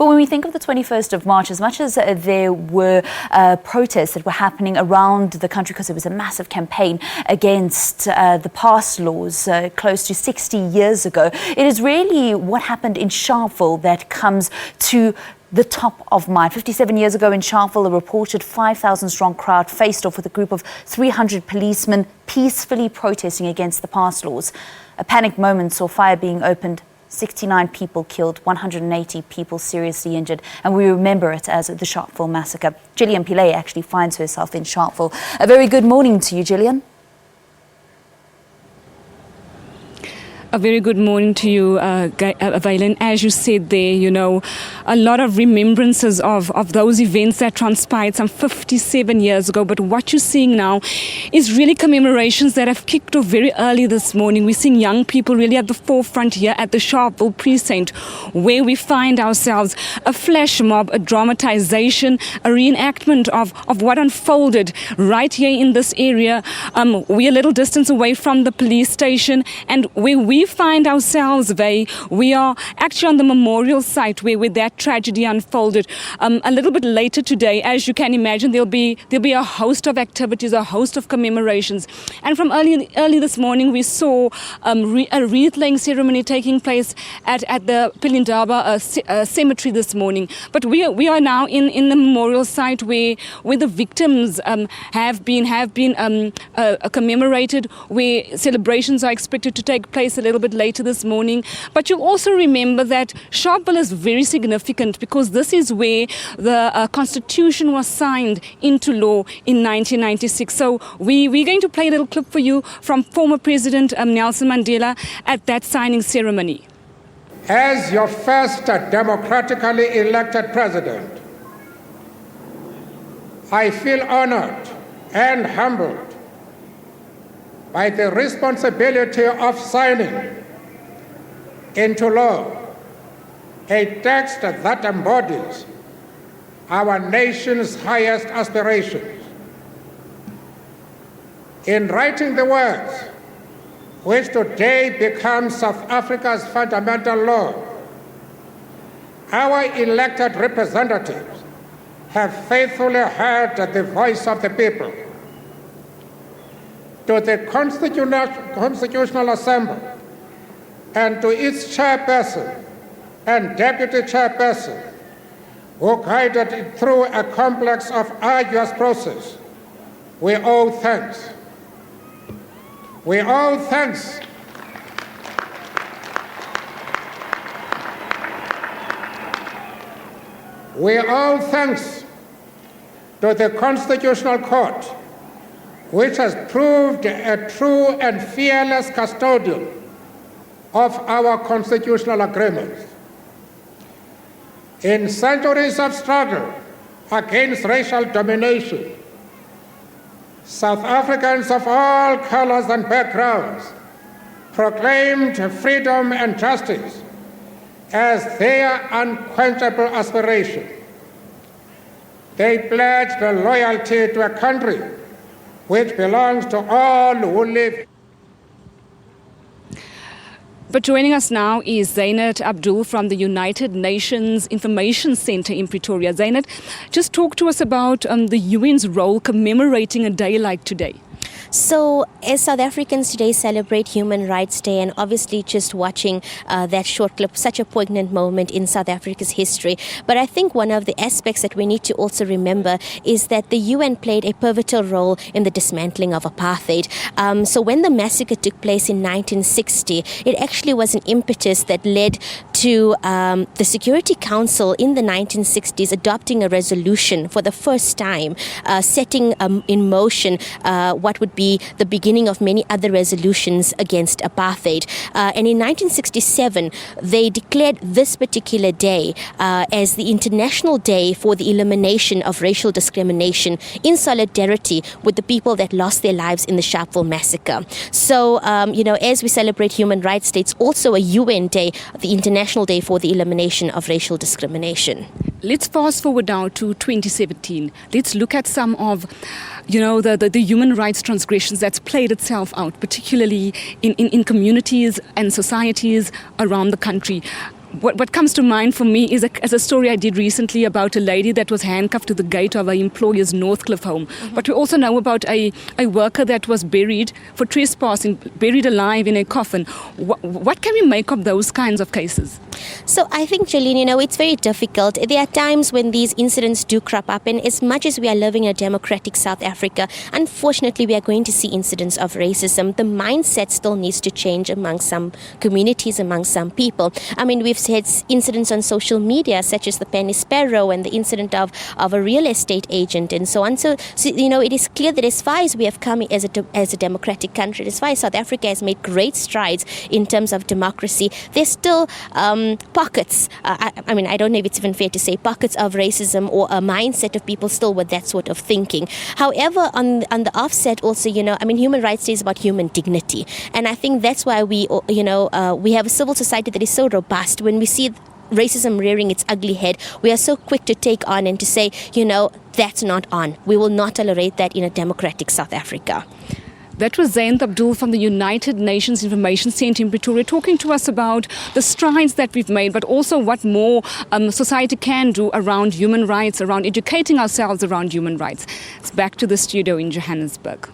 But when we think of the 21st of March, as much as there were protests that were happening around the country because it was a massive campaign against the pass laws close to 60 years ago, it is really what happened in Sharpeville that comes to the top of mind. 57 years ago in Sharpeville, a reported 5,000-strong crowd faced off with a group of 300 policemen peacefully protesting against the pass laws. A panic moment saw fire being opened, 69 people killed, 180 people seriously injured, and we remember it as the Sharpeville massacre. Gillian Pillay actually finds herself in Sharpeville. A very good morning to you, Gillian. A very good morning to you, Valen. As you said there, a lot of remembrances of those events that transpired some 57 years ago. But what you're seeing now is really commemorations that have kicked off very early this morning. We're seeing young people really at the forefront here at the Sharpeville precinct, where we find ourselves. A flash mob, a dramatization, a reenactment of what unfolded right here in this area. We're a little distance away from the police station, and where we find ourselves, we are actually on the memorial site where that tragedy unfolded. A little bit later today, as you can imagine, there'll be a host of activities, a host of commemorations. And from early this morning, we saw a wreath-laying ceremony taking place at the Pilindaba cemetery this morning. But we are now in the memorial site where the victims have been commemorated, where celebrations are expected to take place a little bit later this morning. But you'll also remember that Sharpeville is very significant because this is where the Constitution was signed into law in 1996. So we're going to play a little clip for you from former President Nelson Mandela at that signing ceremony. As your first democratically elected president, I feel honored and humbled by the responsibility of signing into law a text that embodies our nation's highest aspirations. In writing the words which today become South Africa's fundamental law, our elected representatives have faithfully heard the voice of the people. To the Constitutional Assembly and to its chairperson and deputy chairperson, who guided it through a complex of arduous process, we owe thanks. We owe thanks. We owe thanks to the Constitutional Court, which has proved a true and fearless custodian of our constitutional agreements. In centuries of struggle against racial domination, South Africans of all colors and backgrounds proclaimed freedom and justice as their unquenchable aspiration. They pledged loyalty to a country which belongs to all who live. But joining us now is Zainat Abdul from the United Nations Information Center in Pretoria. Zainat, just talk to us about the UN's role commemorating a day like today. So, as South Africans today celebrate Human Rights Day, and obviously just watching that short clip, such a poignant moment in South Africa's history. But I think one of the aspects that we need to also remember is that the UN played a pivotal role in the dismantling of apartheid. So when the massacre took place in 1960, it actually was an impetus that led to the Security Council in the 1960s adopting a resolution for the first time, setting in motion what would be the beginning of many other resolutions against apartheid. And in 1967, they declared this particular day as the International Day for the Elimination of Racial Discrimination in solidarity with the people that lost their lives in the Sharpeville massacre. So, as we celebrate Human Rights Day, it's also a UN Day, the International Day for the Elimination of Racial Discrimination. Let's fast forward now to 2017. Let's look at some of the human rights transgressions that's played itself out, particularly in communities and societies around the country. what comes to mind for me is a story I did recently about a lady that was handcuffed to the gate of her employer's Northcliffe home. But we also know about a worker that was buried for trespassing, buried alive in a coffin. What can we make of those kinds of cases? So I think, Jolene, it's very difficult. There are times when these incidents do crop up, and as much as we are living in a democratic South Africa, unfortunately we are going to see incidents of racism. The mindset still needs to change among some communities, among some people. I mean, we've had incidents on social media, such as the penny sparrow and the incident of a real estate agent and so on. So it is clear that as far as we have come as a democratic country, as far as South Africa has made great strides in terms of democracy, there's still pockets, I don't know if it's even fair to say pockets of racism or a mindset of people still with that sort of thinking. However, on the offset also, Human Rights Day is about human dignity. And I think that's why we have a civil society that is so robust. When we see racism rearing its ugly head, we are so quick to take on and to say, that's not on. We will not tolerate that in a democratic South Africa. That was Zainab Abdul from the United Nations Information Centre in Pretoria, talking to us about the strides that we've made, but also what more society can do around human rights, around educating ourselves around human rights. It's back to the studio in Johannesburg.